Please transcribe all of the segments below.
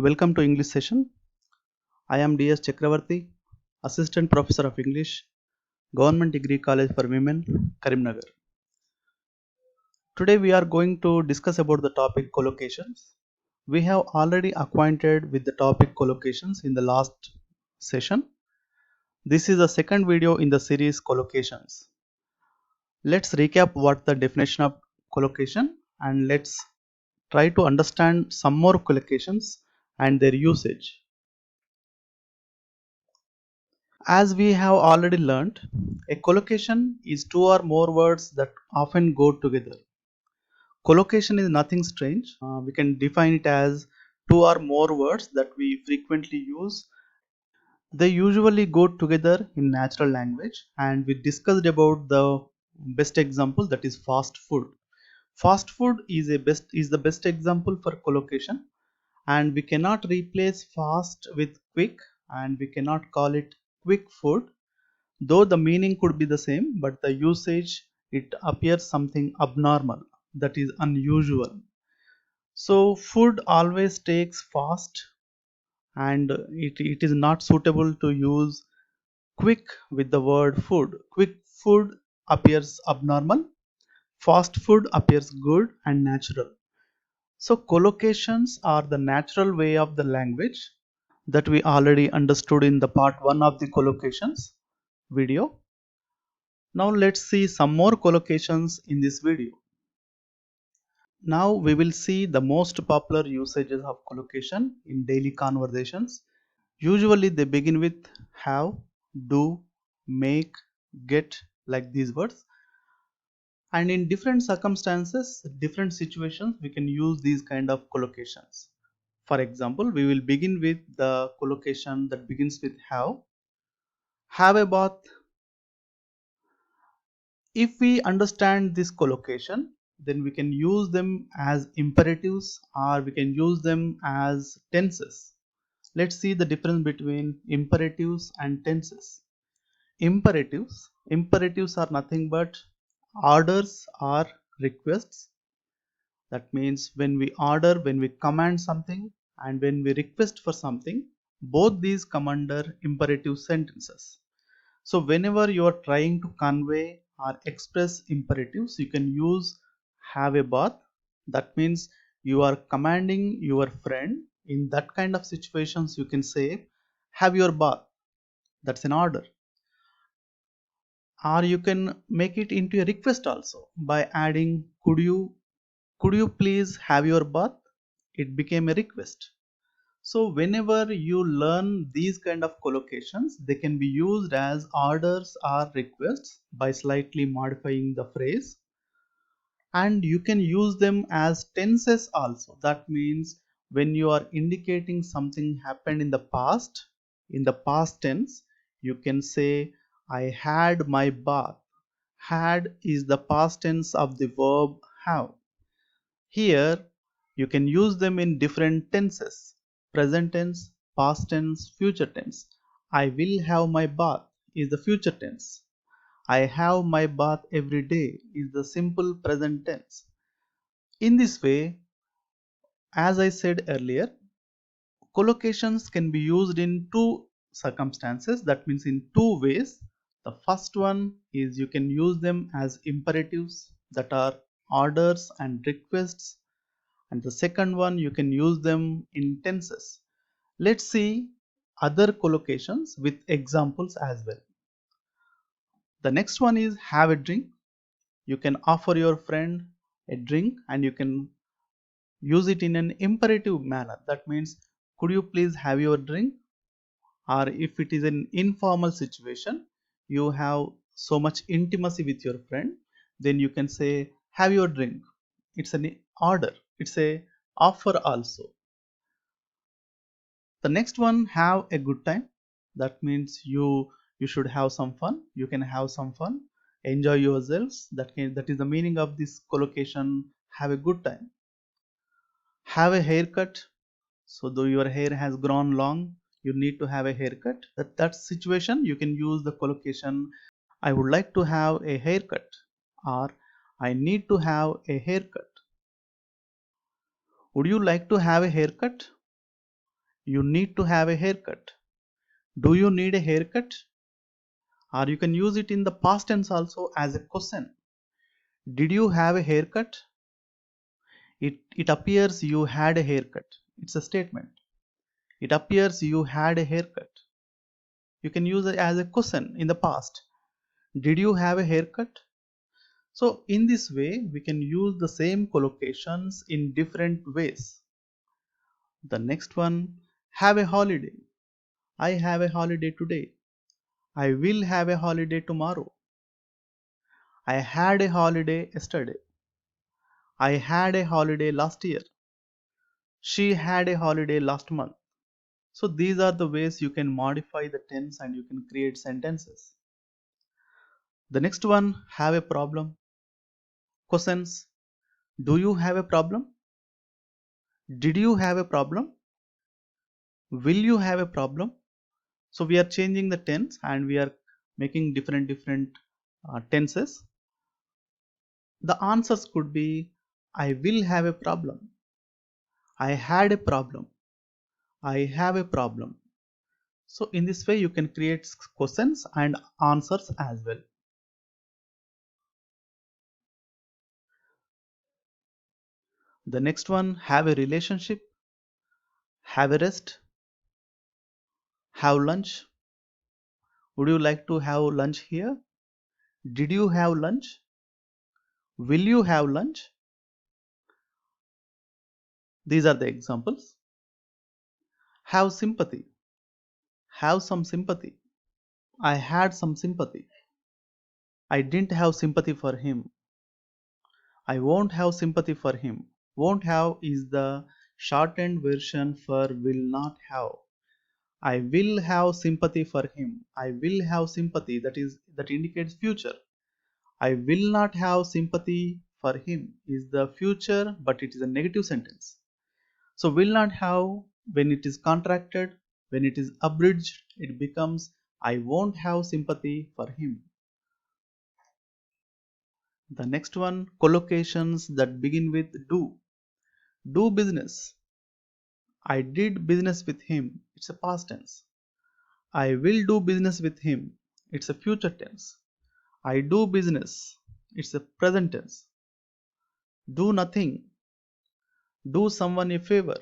Welcome to English session. I am DS Chakravarti, Assistant Professor of English, Government Degree College for Women, Karimnagar. Today we are going to discuss about the topic collocations. We have already acquainted with the topic collocations in the last session. This is the second video in the series collocations. Let's recap what the definition of collocation and let's try to understand some more collocations and their usage. As we have already learned, a collocation is two or more words that often go together. Collocation is nothing strange. We can define it as two or more words that we frequently use. They usually go together in natural language, and we discussed about the best example, that is fast food. Fast food is the best example for collocation, and we cannot replace fast with quick, and we cannot call it quick food. Though the meaning could be the same, but the usage, it appears something abnormal, that is unusual. So food always takes fast, and it is not suitable to use quick with the word food. Quick food appears abnormal, fast food appears good and natural. So collocations are the natural way of the language that we already understood in the part 1 of the collocations video. Now let's see some more collocations in this video. Now we will see the most popular usages of collocation in daily conversations. Usually they begin with have, do, make, get, like these words. And in different circumstances, different situations, we can use these kind of collocations. For example, we will begin with the collocation that begins with have. Have a bath. If we understand this collocation, then we can use them as imperatives or we can use them as tenses. Let's see the difference between imperatives and tenses. Imperatives are nothing but orders or requests. That means when we order, when we command something, and when we request for something, both these come under imperative sentences. So whenever you are trying to convey or express imperatives, you can use have a bath. That means you are commanding your friend. In that kind of situations, you can say have your bath. That's an order. Or you can make it into a request also by adding could you please have your bath. It became a request. So whenever you learn these kind of collocations, they can be used as orders or requests by slightly modifying the phrase. And you can use them as tenses also. That means when you are indicating something happened in the past tense, you can say, I had my bath. Had is the past tense of the verb have. Here, you can use them in different tenses: present tense, past tense, future tense. I will have my bath is the future tense. I have my bath every day is the simple present tense. In this way, as I said earlier, collocations can be used in two circumstances, that means in two ways. The first one is you can use them as imperatives, that are orders and requests, and the second one you can use them in tenses. Let's see other collocations with examples as well. The next one is have a drink. You can offer your friend a drink and you can use it in an imperative manner. That means could you please have your drink? Or if it is an informal situation, you have so much intimacy with your friend, then you can say have your drink. It's an order, it's a offer also. The next one, have a good time. That means you should have some fun. You can have some fun, enjoy yourselves. That is the meaning of this collocation, have a good time. Have a haircut. So though your hair has grown long, you need to have a haircut. That situation you can use the collocation, I would like to have a haircut, or I need to have a haircut. Would you like to have a haircut? You need to have a haircut. Do you need a haircut? Or you can use it in the past tense also as a question. Did you have a haircut? It appears you had a haircut. It's a statement. It appears you had a haircut. You can use it as a question in the past. Did you have a haircut? So in this way, we can use the same collocations in different ways. The next one, have a holiday. I have a holiday today. I will have a holiday tomorrow. I had a holiday yesterday. I had a holiday last year. She had a holiday last month. So these are the ways you can modify the tense and you can create sentences. The next one, have a problem. Questions. Do you have a problem? Did you have a problem? Will you have a problem? So we are changing the tense and we are making different tenses. The answers could be I will have a problem. I had a problem. I have a problem. So in this way you can create questions and answers as well. The next one, have a relationship, have a rest, have lunch. Would you like to have lunch here? Did you have lunch? Will you have lunch? These are the examples. Have sympathy. Have some sympathy. I had some sympathy. I didn't have sympathy for him. I won't have sympathy for him. Won't have is the shortened version for will not have. I will have sympathy for him. I will have sympathy, that indicates future. I will not have sympathy for him is the future, but it is a negative sentence. So will not have, when it is contracted, when it is abridged, it becomes I won't have sympathy for him. The next one, collocations that begin with do. Do business. I did business with him. It's a past tense. I will do business with him. It's a future tense. I do business. It's a present tense. Do nothing. Do someone a favor.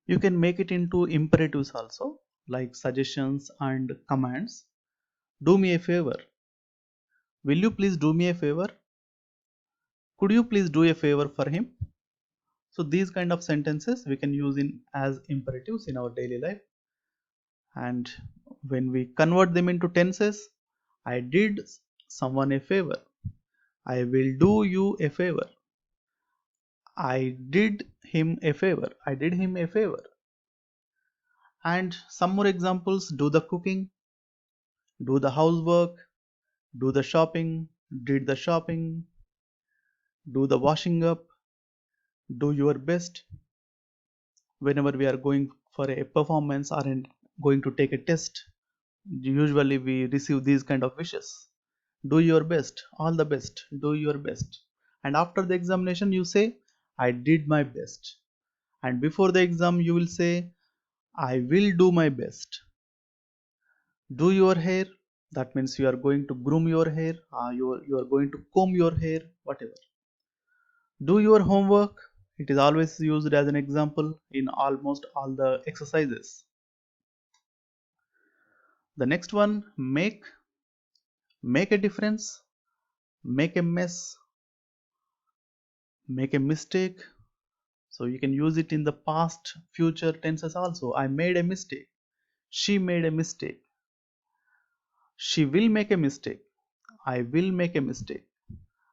You can make it into imperatives also, like suggestions and commands. Do me a favor. Will you please do me a favor? Could you please do a favor for him? So these kind of sentences we can use in as imperatives in our daily life. And when we convert them into tenses, I did someone a favor. I will do you a favor. I did him a favor. I did him a favor. And some more examples, do the cooking, do the housework, do the shopping, did the shopping, do the washing up, do your best. Whenever we are going for a performance or going to take a test, usually we receive these kind of wishes. Do your best, all the best, do your best. And after the examination, you say, I did my best. And before the exam, you will say, I will do my best. Do your hair, that means you are going to groom your hair, you are going to comb your hair, whatever. Do your homework, it is always used as an example in almost all the exercises. The next one, make a difference, make a mess, make a mistake. So you can use it in the past, future tenses also. I made a mistake. She made a mistake. She will make a mistake. I will make a mistake.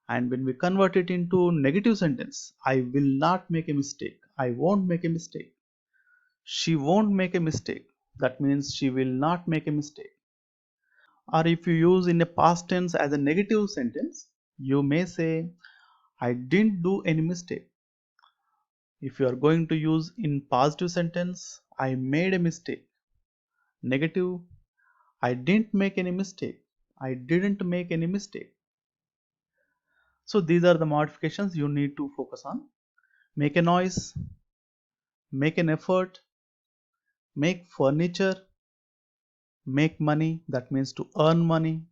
And when we convert it into negative sentence, I will not make a mistake. I won't make a mistake. She won't make a mistake. That means she will not make a mistake. Or if you use in a past tense as a negative sentence, you may say, I didn't do any mistake. If you are going to use in positive sentence, I made a mistake. Negative, I didn't make any mistake. I didn't make any mistake. So these are the modifications you need to focus on. Make a noise, make an effort, make furniture, make money, that means to earn money,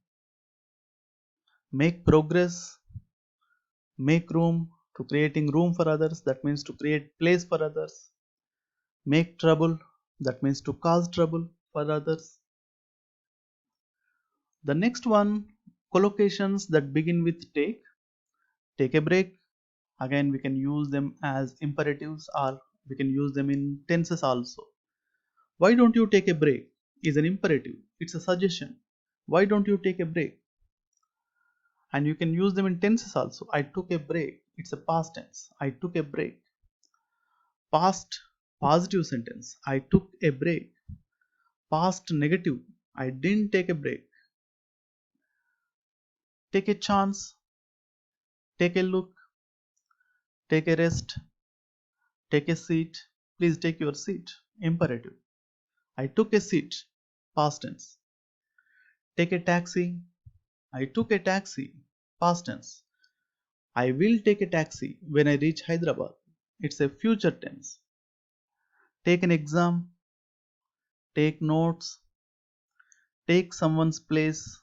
make progress, make room, to creating room for others, that means to create place for others, make trouble, that means to cause trouble for others. The next one, collocations that begin with take a break. Again, we can use them as imperatives or we can use them in tenses also. Why don't you take a break is an imperative, it's a suggestion. Why don't you take a break? And you can use them in tenses also. I took a break, it's a past tense. I took a break. Past positive sentence, I took a break. Past negative, I didn't take a break. Take a chance, take a look, take a rest, take a seat. Please take your seat. Imperative. I took a seat. Past tense. Take a taxi. I took a taxi. Past tense. I will take a taxi when I reach Hyderabad. It's a future tense. Take an exam. Take notes. Take someone's place.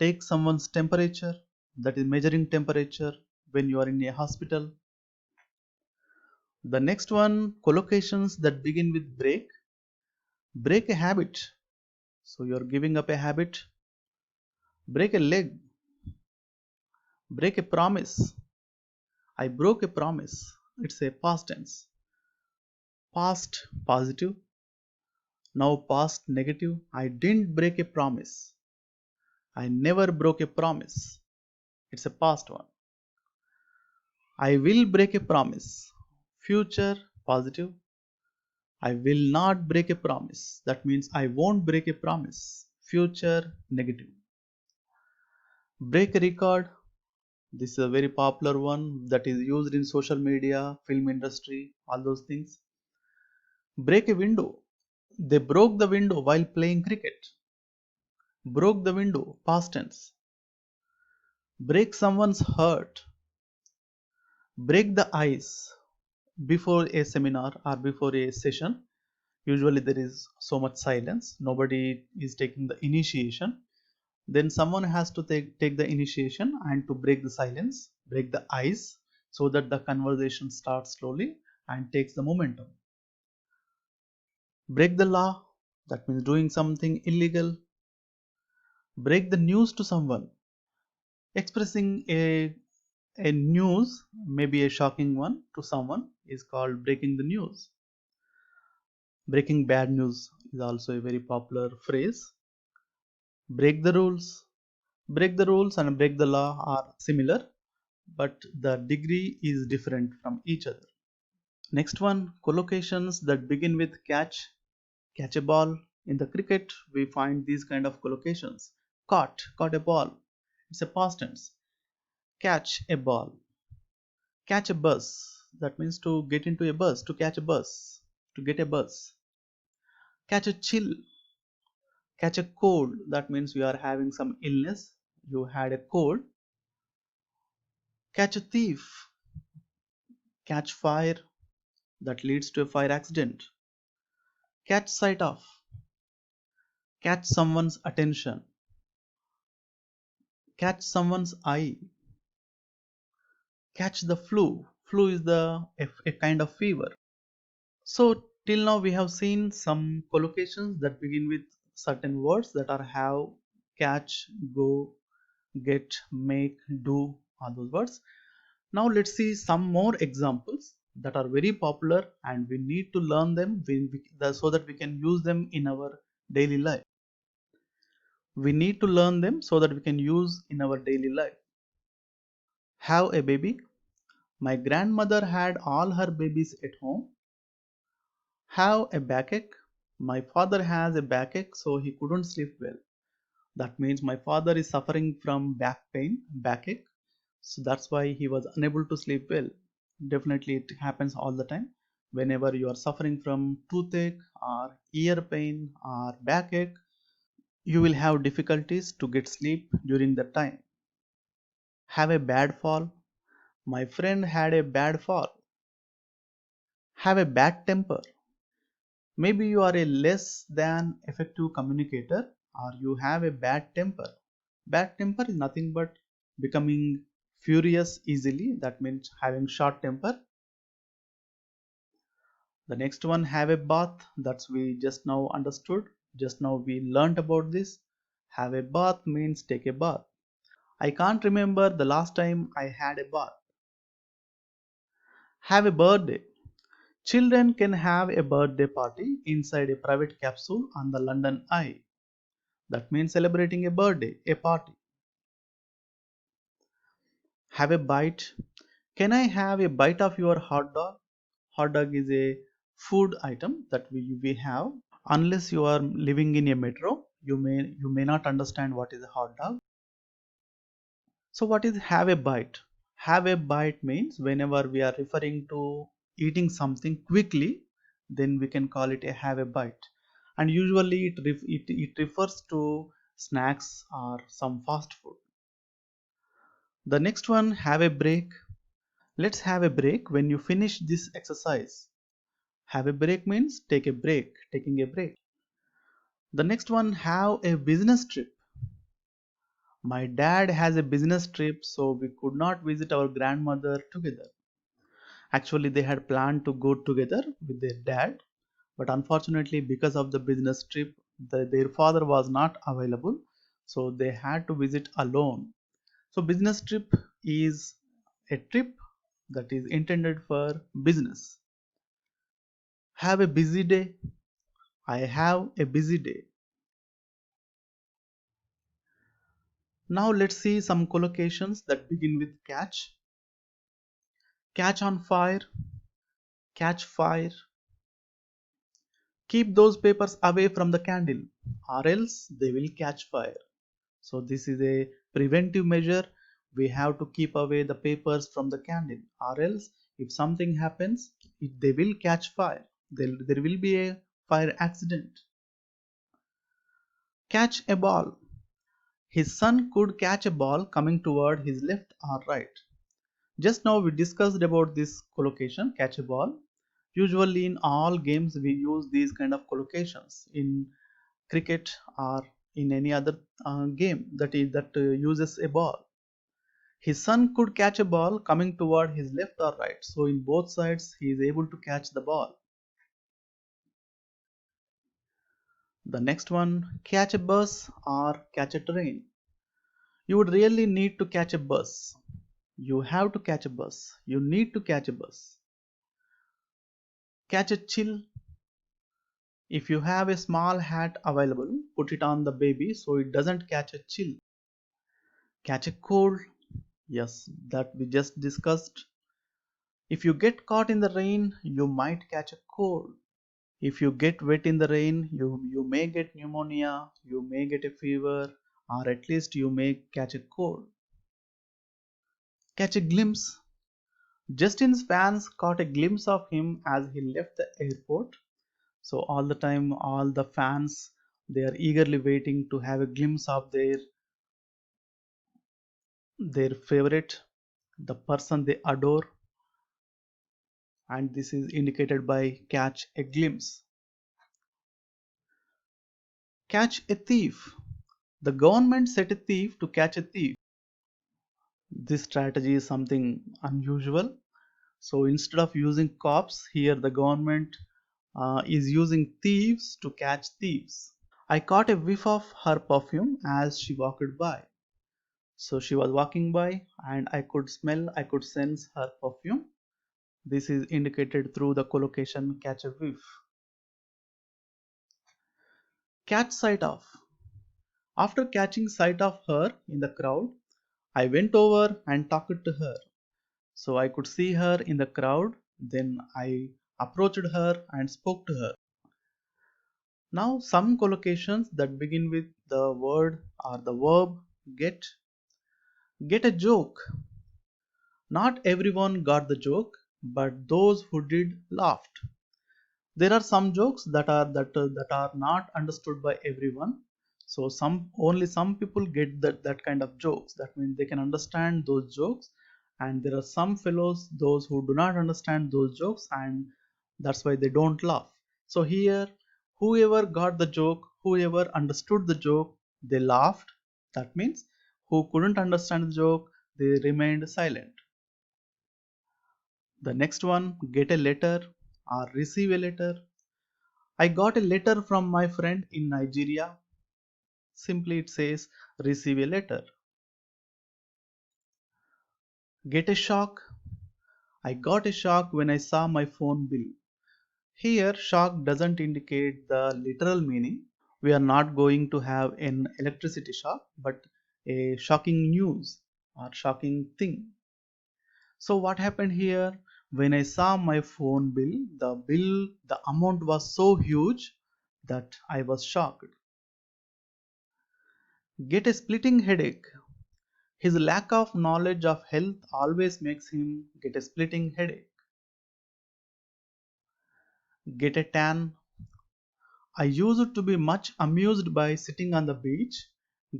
Take someone's temperature. That is measuring temperature when you are in a hospital. The next one, collocations that begin with break. Break a habit. So you're giving up a habit. Break a leg. Break a promise. I broke a promise. It's a past tense. Past positive. Now past negative. I didn't break a promise. I never broke a promise. It's a past one. I will break a promise. Future positive. I will not break a promise. That means I won't break a promise. Future negative. Break a record. This is a very popular one that is used in social media, film industry, all those things. Break a window. They broke the window while playing cricket. Broke the window, past tense. Break someone's heart. Break the ice. Before a seminar or before a session, usually there is so much silence. Nobody is taking the initiation. Then someone has to take the initiation and to break the silence, break the ice so that the conversation starts slowly and takes the momentum. Break the law, that means doing something illegal. Break the news to someone, expressing a news, maybe a shocking one to someone, is called breaking the news. Breaking bad news is also a very popular phrase. Break the rules. Break the rules and break the law are similar, but the degree is different from each other. Next one, collocations that begin with catch a ball. In the cricket, we find these kind of collocations. Caught a ball. It's a past tense. Catch a ball. Catch a bus. That means to get into a bus, to catch a bus, to get a bus. Catch a chill. Catch a cold. That means you are having some illness. You had a cold. Catch a thief. Catch fire. That leads to a fire accident. Catch sight of. Catch someone's attention. Catch someone's eye. Catch the flu. Flu is a kind of fever. So till now we have seen some collocations that begin with certain words that are have, catch, go, get, make, do, all those words. Now let's see some more examples that are very popular and we need to learn them so that we can use them in our daily life. We need to learn them so that we can use in our daily life. Have a baby. My grandmother had all her babies at home. Have a backache. My father has a backache, so he couldn't sleep well. That means my father is suffering from back pain, backache. So that's why he was unable to sleep well. Definitely, it happens all the time. Whenever you are suffering from toothache or ear pain or backache, you will have difficulties to get sleep during that time. Have a bad fall. My friend had a bad fall. Have a bad temper. Maybe you are a less than effective communicator or you have a bad temper. Bad temper is nothing but becoming furious easily. That means having short temper. The next one, have a bath. That's we just now understood. Just now we learnt about this. Have a bath means take a bath. I can't remember the last time I had a bath. Have a birthday. Children can have a birthday party inside a private capsule on the London Eye. That means celebrating a birthday, a party. Have a bite. Can I have a bite of your hot dog? Hot dog is a food item that we have. Unless you are living in a metro, you may not understand what is a hot dog. So what is have a bite? Have a bite means whenever we are referring to eating something quickly, then we can call it a have a bite. And usually it refers to snacks or some fast food. The next one, have a break. Let's have a break when you finish this exercise. Have a break means take a break, taking a break. The next one, have a business trip. My dad has a business trip, so we could not visit our grandmother together. Actually, they had planned to go together with their dad, but unfortunately, because of the business trip, their father was not available, so they had to visit alone. So, business trip is a trip that is intended for business. Have a busy day. I have a busy day. Now, let's see some collocations that begin with catch. Catch on fire, catch fire. Keep those papers away from the candle, or else they will catch fire. So, this is a preventive measure. We have to keep away the papers from the candle, or else, if something happens, they will catch fire. There will be a fire accident. Catch a ball. His son could catch a ball coming toward his left or right. Just now we discussed about this collocation, catch a ball. Usually in all games we use these kind of collocations in cricket or in any other game that uses a ball. His son could catch a ball coming toward his left or right. So in both sides he is able to catch the ball. The next one, catch a bus or catch a train. You would really need to catch a bus. You have to catch a bus. You need to catch a bus. Catch a chill. If you have a small hat available, put it on the baby so it doesn't catch a chill. Catch a cold. Yes, that we just discussed. If you get caught in the rain, you might catch a cold. If you get wet in the rain, you may get pneumonia, you may get a fever, or at least you may catch a cold. Catch a glimpse. Justin's fans caught a glimpse of him as he left the airport. So all the time, all the fans, they are eagerly waiting to have a glimpse of their favorite, the person they adore, and this is indicated by catch a glimpse. Catch a thief. The government set a thief to catch a thief. This strategy is something unusual. So instead of using cops, here the government is using thieves to catch thieves. I caught a whiff of her perfume as she walked by. So she was walking by and I could sense her perfume. This is indicated through the collocation catch a whiff. Catch sight of. After catching sight of her in the crowd, I went over and talked to her. So I could see her in the crowd, then I approached her and spoke to her. Now some collocations that begin with the word or the verb get. Get a joke. Not everyone got the joke, but those who did laughed. There are some jokes that are not understood by everyone. So some people get that kind of jokes. That means they can understand those jokes, and there are some fellows those who do not understand those jokes, and that's why they don't laugh. So here, whoever got the joke, whoever understood the joke, they laughed. That means who couldn't understand the joke, they remained silent. The next one, get a letter or receive a letter. I got a letter from my friend in Nigeria. Simply it says receive a letter. Get a shock. I got a shock when I saw my phone bill. Here, shock doesn't indicate the literal meaning. We are not going to have an electricity shock, but a shocking news or shocking thing. So what happened here? When I saw my phone bill, the amount was so huge that I was shocked. Get a splitting headache. His lack of knowledge of health always makes him get a splitting headache. Get a tan. I used to be much amused by sitting on the beach,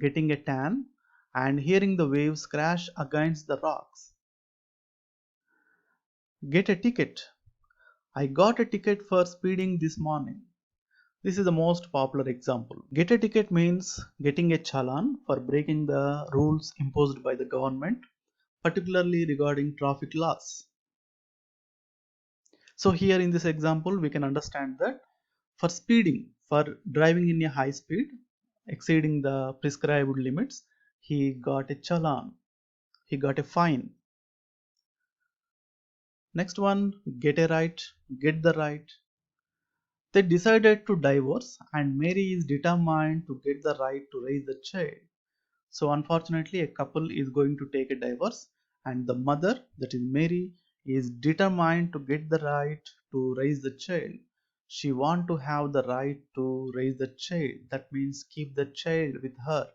getting a tan, and hearing the waves crash against the rocks. Get a ticket. I got a ticket for speeding this morning. This is the most popular example. Get a ticket means getting a challan for breaking the rules imposed by the government, particularly regarding traffic laws. So here in this example, we can understand that for speeding, for driving in a high speed, exceeding the prescribed limits, he got a challan, he got a fine. Next one, get a right, get the right. They decided to divorce, and Mary is determined to get the right to raise the child. So unfortunately, a couple is going to take a divorce, and the mother, that is Mary, is determined to get the right to raise the child. She wants to have the right to raise the child. That means keep the child with her.